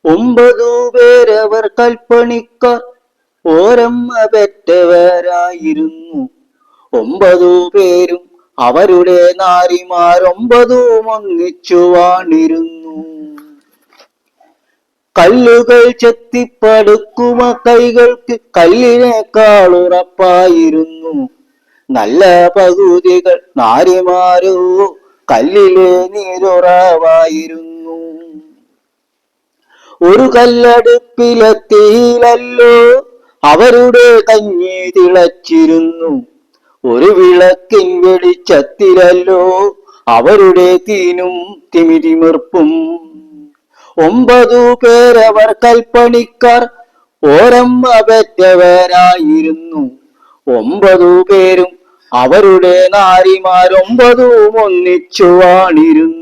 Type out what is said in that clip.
9 പേരവർ കൽപ്പണിക്കാർ ഓരമ്മ പെറ്റവരായിരുന്നു. 9 പേരും അവരുടെ നാരിമാർ 9 ഒന്നിച്ചു വാണിരുന്നു. കല്ലുകൾ ചെത്തിപ്പടുക്കുമ കൈകൾക്ക് കല്ലിനേക്കാളുറപ്പായിരുന്നു. നല്ല പകുതികൾ നാരിമാരോ കല്ലിലെ നീരുറവായിരുന്നു. ഒരു കല്ലടുപ്പിലെത്തിയിലല്ലോ അവരുടെ കഞ്ഞി തിളച്ചിരുന്നു. ഒരു വിളക്കിൻ വെളിച്ചത്തിലല്ലോ അവരുടെ തീനും തിമിതിമിർപ്പും. 9 പേരവർ കൽപ്പണിക്കാർ ഓരമ്മ പെറ്റവരായിരുന്നു. 9 പേരും അവരുടെ നാരിമാർ 9 ഒന്നിച്ചു വാണിരുന്നു.